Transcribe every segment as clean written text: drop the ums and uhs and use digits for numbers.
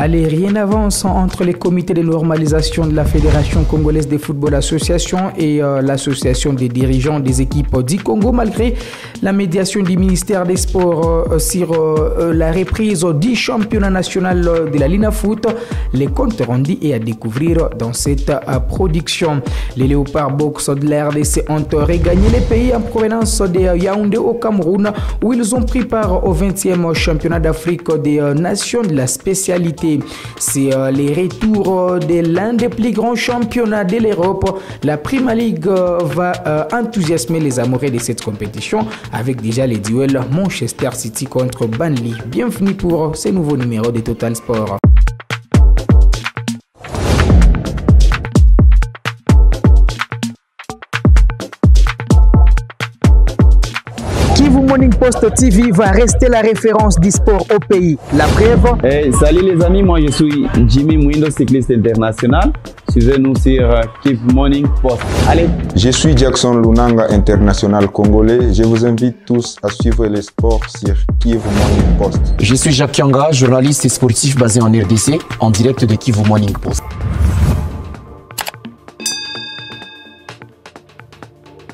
Allez, rien n'avance entre les comités de normalisation de la Fédération congolaise de football association et l'association des dirigeants des équipes du Congo, malgré la médiation du ministère des Sports sur la reprise du championnat national de la Linafoot. Les comptes rendus et à découvrir dans cette production. Les Léopards Box de la RDC ont regagné les pays en provenance de Yaoundé au Cameroun, où ils ont pris part au 20e championnat d'Afrique des nations de la spécialité. C'est les retours de l'un des plus grands championnats de l'Europe. La Premier League va enthousiasmer les amoureux de cette compétition avec déjà les duels Manchester City contre Burnley. Bienvenue pour ce nouveau numéro de Total Sport. Kivu Morning Post TV va rester la référence du sport au pays. La preuve. Hey, salut les amis, moi je suis Jimmy Mwindo, cycliste international. Suivez-nous sur Kivu Morning Post. Allez. Je suis Jackson Lunanga, international congolais. Je vous invite tous à suivre les sports sur Kivu Morning Post. Je suis Jacques Kianga, journaliste et sportif basé en RDC, en direct de Kivu Morning Post.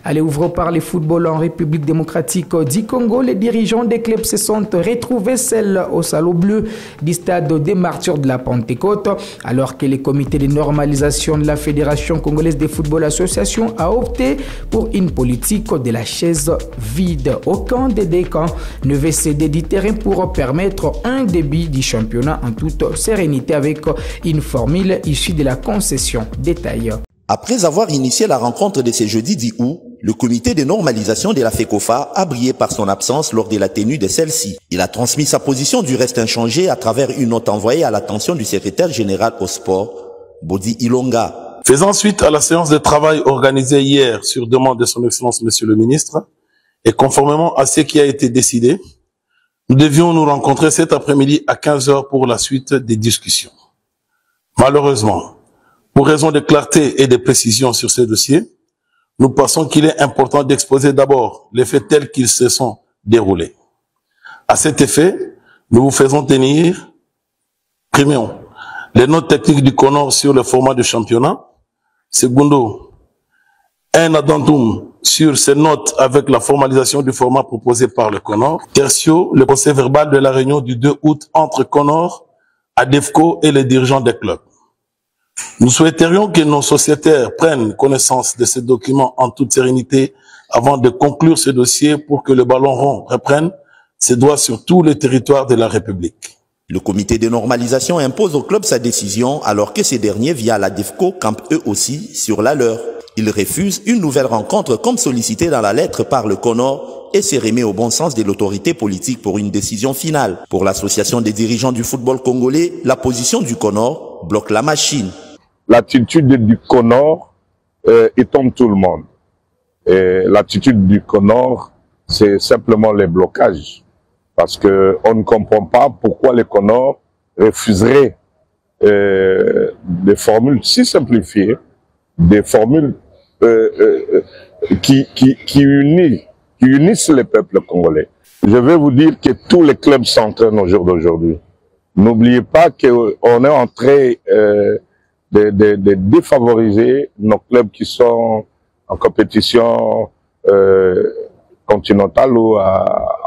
Allez, ouvrons par le football en République démocratique du Congo. Les dirigeants des clubs se sont retrouvés seuls au salon bleu du stade des Martyrs de la Pentecôte, alors que le comité de normalisation de la Fédération congolaise de football association a opté pour une politique de la chaise vide. Aucun des deux camps ne veut céder du terrain pour permettre un début du championnat en toute sérénité avec une formule issue de la concession. Détail. Après avoir initié la rencontre de ce jeudi 10 août, le comité de normalisation de la FECOFA a brillé par son absence lors de la tenue de celle-ci. Il a transmis sa position du reste inchangée à travers une note envoyée à l'attention du secrétaire général au sport, Bodi Ilonga. Faisant suite à la séance de travail organisée hier sur demande de son Excellence Monsieur le Ministre, et conformément à ce qui a été décidé, nous devions nous rencontrer cet après-midi à 15 h pour la suite des discussions. Malheureusement, pour raison de clarté et de précision sur ces dossiers, nous pensons qu'il est important d'exposer d'abord les faits tels qu'ils se sont déroulés. À cet effet, nous vous faisons tenir, premièrement, les notes techniques du CONOR sur le format du championnat. Secondo, un addendum sur ces notes avec la formalisation du format proposé par le CONOR. Tertio, le procès verbal de la réunion du 2 août entre CONOR, ADEFCO et les dirigeants des clubs. Nous souhaiterions que nos sociétaires prennent connaissance de ces documents en toute sérénité avant de conclure ce dossier pour que le ballon rond reprenne ses droits sur tout le territoire de la République. Le comité de normalisation impose au club sa décision alors que ces derniers, via la DEFCO, campent eux aussi sur la leur. Ils refusent une nouvelle rencontre comme sollicité dans la lettre par le CONOR et se remet au bon sens de l'autorité politique pour une décision finale. Pour l'association des dirigeants du football congolais, la position du CONOR bloque la machine. L'attitude du CONOR étonne tout le monde. L'attitude du CONOR, c'est simplement les blocages. Parce que on ne comprend pas pourquoi le CONOR refuserait des formules si simplifiées, des formules qui unissent les peuples congolais. Je vais vous dire que tous les clubs s'entraînent au jour d'aujourd'hui. N'oubliez pas qu'on est en train de défavoriser nos clubs qui sont en compétition continentale ou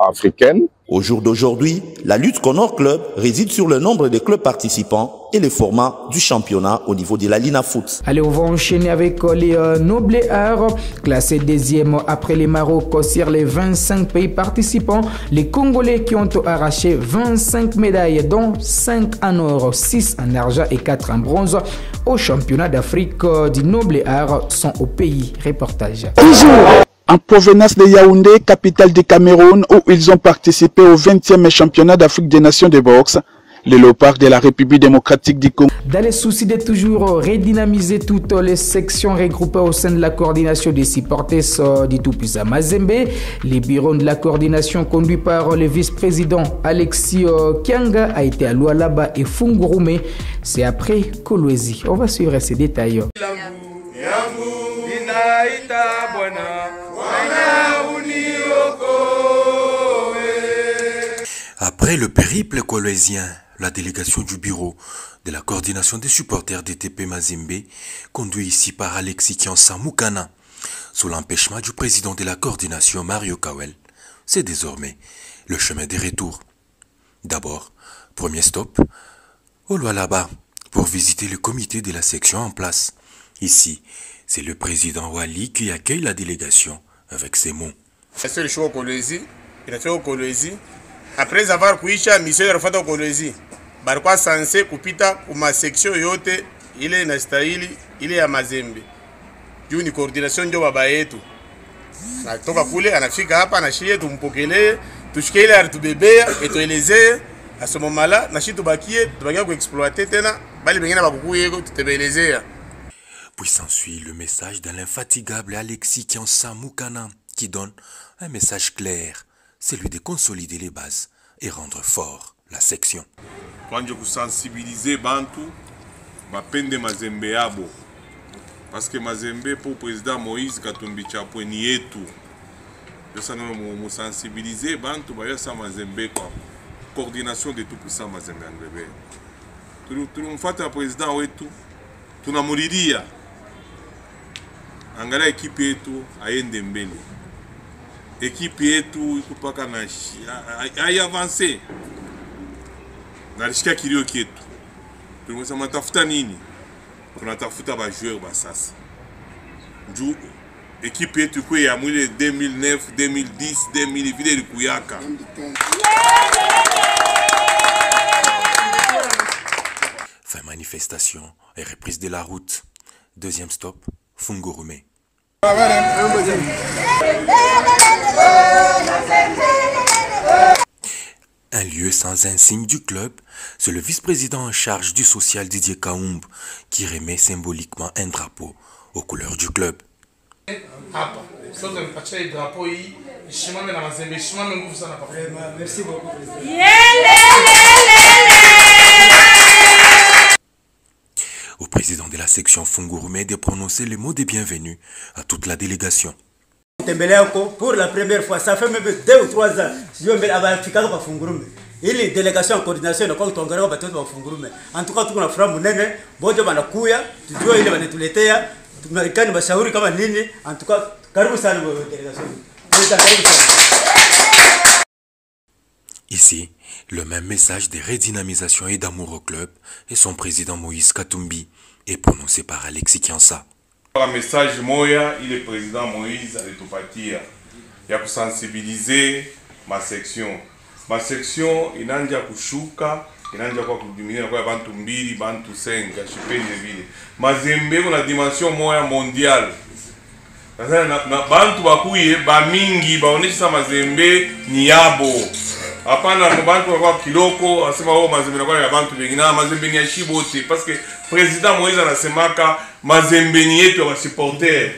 africaine. Au jour d'aujourd'hui, la lutte CONOR Club réside sur le nombre de clubs participants et le format du championnat au niveau de la Linafoot. Allez, on va enchaîner avec les Nobléards, classés deuxième après les Maroc sur les 25 pays participants. Les Congolais qui ont arraché 25 médailles, dont 5 en or, 6 en argent et 4 en bronze au championnat d'Afrique du Nobléards sont au pays. Reportage. En provenance de Yaoundé, capitale du Cameroun, où ils ont participé au 20e championnat d'Afrique des nations de boxe, les Léopards de la République démocratique du Congo. Dans le souci de toujours redynamiser toutes les sections regroupées au sein de la coordination des supporters du Tout-Puissant Mazembe, les bureaux de la coordination conduits par le vice-président Alexis Kianga a été à Lualaba et Fungurume. C'est après Kolwezi. On va suivre ces détails. Après le périple colossien, la délégation du bureau de la coordination des supporters DTP Mazembe, conduit ici par Alexis Kiansa Moukana, sous l'empêchement du président de la coordination Mario Kawel. C'est désormais le chemin des retours. D'abord, premier stop, au Lualaba, pour visiter le comité de la section en place. Ici, c'est le président Wali qui accueille la délégation avec ces mots. Après avoir kuisha mission ya rafata Kolwezi, barikuwa sanse kupita kuma section yote ile inastahili ile ya Mazembe. Juu ni coordination ndio baba yetu. Natoka kule anafika hapa anashie tumpokelee, tushike ile alitubebea, etuelezee à ce moment-là na shi tubakie ku exploiter tena bali bengine bakukuye tutebelezea. Puis s'ensuit le message de l'infatigable Alexis Kiansa Moukana qui donne un message clair, celui de consolider les bases et rendre fort la section. Quand je sensibiliser Bantu, bapende Mazembe yabo. Parce que Mazembe pour le président Moïse Katumbi Chapweni yetu. Je sais nous sensibiliser Bantu, bah ça Mazembe quoi. Coordination de tout puissant Mazembe en bébé. Tout le fait un président wetu, tout na muriria. Angala équipe yetu ayende mbele. Équipe yetu kupaka na ay avancer. Nalishika kilio kietu. Tunasema tafuta nini? Tunatafuta ba joueur ba sasa. Njoo équipe yetu kwa ya mwile 2009, 2010, 2000 vile likuyaka. Fin manifestation et reprise de la route. Deuxième stop, Fungurume. Un lieu sans insigne du club, c'est le vice-président en charge du social Didier Kaoumb qui remet symboliquement un drapeau aux couleurs du club. Merci beaucoup. Au président de la section Fungurume de prononcer les mots de bienvenue à toute la délégation. Pour la première fois, ça fait même 2 ou 3 ans, je vais Fungurume. Il y a une délégation en coordination de Fungurume. En tout cas, tout le monde a fait un bonjour à la Kouya, tu dois aller à la Tuletea, tu m'as dit que tu as comme Nini. En tout cas, carrément ça, la délégation. Ici, le même message de redynamisation et d'amour au club et son président Moïse Katumbi est prononcé par Alexis Kiansa. Le message Moya, il est président Moïse à l'Etopatia. Il y a pour sensibiliser ma section. Ma section, il y a kushuka, il y a kudimilia kwa bantu mbili, bantu 5, chipende vile. Mazembe kuna dimension moya mondiale. Na bantu bakuye ba mingi baonesha Mazembe ni yabo. Hapana bantu kwa kiloko asema wao Mazembe kwa ya bantu wengine na Mazembe ni ya shibote parce que président Moïse anasemaka Mazembe ni yetu wa supporter.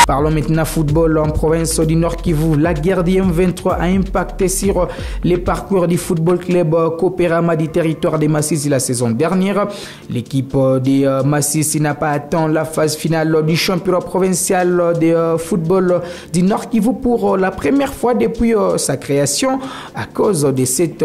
Parlons maintenant football en province du Nord Kivu. La guerre du M23 a impacté sur les parcours du football club Coopérama du territoire des Massissi la saison dernière. L'équipe des Massissi n'a pas atteint la phase finale du championnat provincial de football du Nord Kivu pour la première fois depuis sa création à cause de cette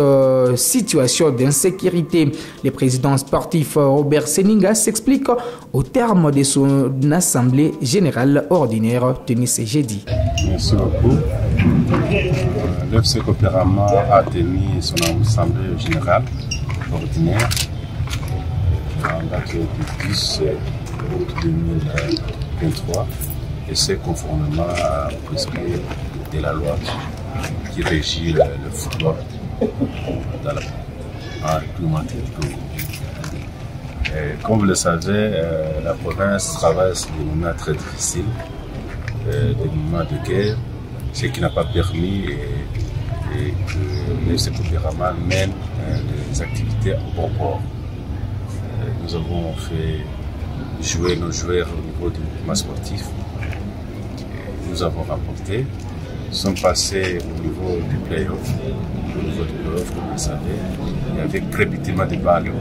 situation d'insécurité. Le président sportif Robert Seninga s'explique au terme de son assemblée générale ordinaire tenue ce jeudi. Merci beaucoup. L'FC Coopérama a tenu son assemblée générale ordinaire en date du 10 août 2023 et c'est conformément à prescrire de la loi qui régit le football dans la République du Congo. Comme vous le savez, la province traverse des moments très difficiles, des moments de guerre, ce qui n'a pas permis que l'FC Coopérama mène des activités en bon port. Nous avons fait jouer nos joueurs au niveau du mouvement sportif. Nous avons remporté. Nous sommes passés au niveau du play-off. Au niveau du play-off, comme vous le savez, il y avait crépitement de balles.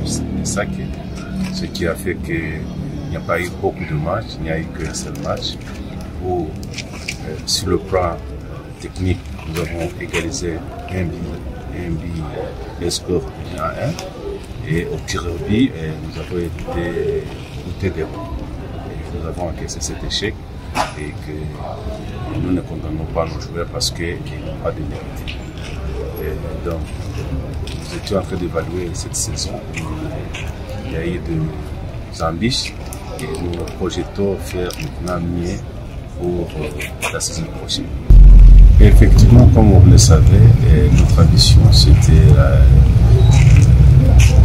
C'est ça ce qui a fait qu'il n'y a pas eu beaucoup de matchs, il n'y a eu qu'un seul match où, sur le plan technique, nous avons égalisé un but les scores 1-1. Et au tir au but, nous avons été doutés des bons. Nous avons encaissé cet échec et que nous ne condamnons pas nos joueurs parce qu'ils n'ont pas de mérite. Donc, nous étions en train d'évaluer cette saison. Il y a eu des ambitions et nous projetons faire maintenant mieux pour la saison prochaine. Et effectivement, comme vous le savez, notre ambition c'était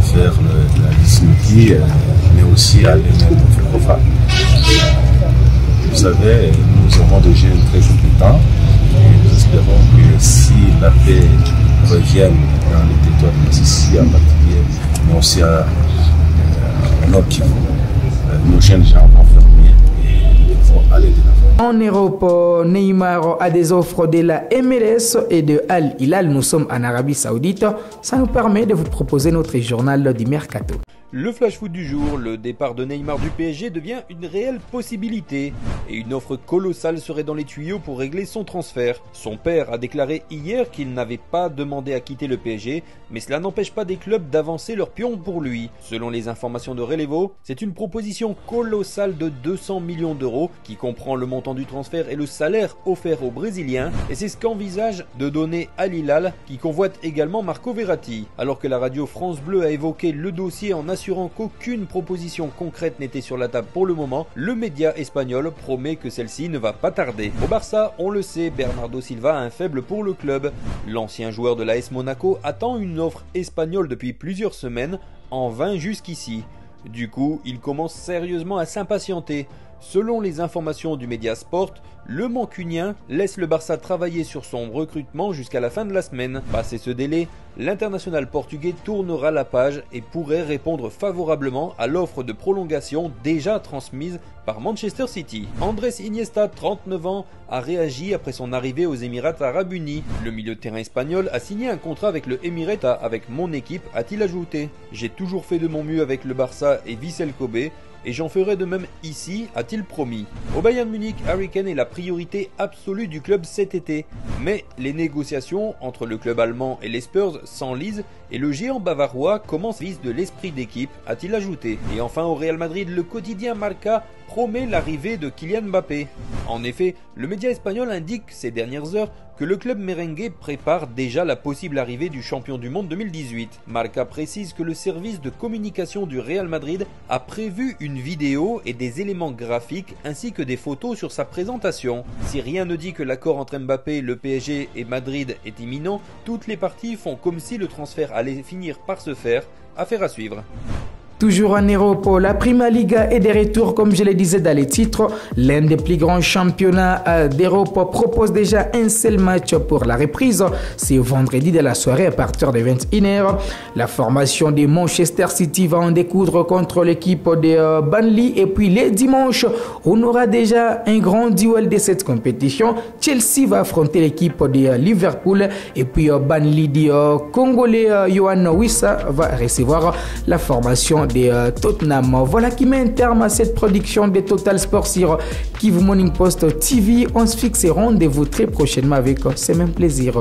faire la Disney, mais aussi aller même au Fekofa. Vous savez, nous avons des jeunes très compétents et nous espérons que si la paix revient dans les territoires de Massissi en particulier, mais aussi en Nord Kivu, nos jeunes gens vont faire mieux et il faut aller de l'avant. En Europe, Neymar a des offres de la MLS et de Al Hilal. Nous sommes en Arabie Saoudite. Ça nous permet de vous proposer notre journal du Mercato. Le flash foot du jour, le départ de Neymar du PSG devient une réelle possibilité et une offre colossale serait dans les tuyaux pour régler son transfert. Son père a déclaré hier qu'il n'avait pas demandé à quitter le PSG, mais cela n'empêche pas des clubs d'avancer leur pion pour lui. Selon les informations de Relevo, c'est une proposition colossale de 200 millions d'euros qui comprend le montant du transfert et le salaire offert aux Brésiliens, et c'est ce qu'envisage de donner Al Hilal qui convoite également Marco Verratti. Alors que la radio France Bleu a évoqué le dossier en assurant qu'aucune proposition concrète n'était sur la table pour le moment, le média espagnol promet que celle-ci ne va pas tarder. Au Barça, on le sait, Bernardo Silva a un faible pour le club. L'ancien joueur de l'AS Monaco attend une offre espagnole depuis plusieurs semaines, en vain jusqu'ici. Du coup, il commence sérieusement à s'impatienter. Selon les informations du média Sport, le Mancunien laisse le Barça travailler sur son recrutement jusqu'à la fin de la semaine. Passé ce délai, l'international portugais tournera la page et pourrait répondre favorablement à l'offre de prolongation déjà transmise par Manchester City. Andrés Iniesta, 39 ans, a réagi après son arrivée aux Émirats Arabes Unis. Le milieu de terrain espagnol a signé un contrat avec le Emirata avec mon équipe, a-t-il ajouté. J'ai toujours fait de mon mieux avec le Barça et Vissel Kobe, et j'en ferai de même ici, a-t-il promis. Au Bayern Munich, Harry Kane est la priorité absolue du club cet été. Mais les négociations entre le club allemand et les Spurs s'enlisent et le géant bavarois commence vise de l'esprit d'équipe, a-t-il ajouté. Et enfin au Real Madrid, le quotidien Marca promet l'arrivée de Kylian Mbappé. En effet, le média espagnol indique ces dernières heures que le club merengue prépare déjà la possible arrivée du champion du monde 2018. Marca précise que le service de communication du Real Madrid a prévu une vidéo et des éléments graphiques ainsi que des photos sur sa présentation. Si rien ne dit que l'accord entre Mbappé, le PSG et Madrid est imminent, toutes les parties font comme si le transfert allait finir par se faire. Affaire à suivre. Toujours en Europe, la Prima Liga est de retour, comme je le disais dans les titres. L'un des plus grands championnats d'Europe propose déjà un seul match pour la reprise. C'est vendredi de la soirée à partir de 21h. La formation de Manchester City va en découdre contre l'équipe de Burnley. Et puis les dimanches, on aura déjà un grand duel de cette compétition. Chelsea va affronter l'équipe de Liverpool. Et puis Burnley du Congolais Yohan Wissa va recevoir la formation de Tottenham. Voilà qui met un terme à cette production de Total Sport sur Kivu Morning Post TV. On se fixe rendez-vous très prochainement avec ce même plaisir.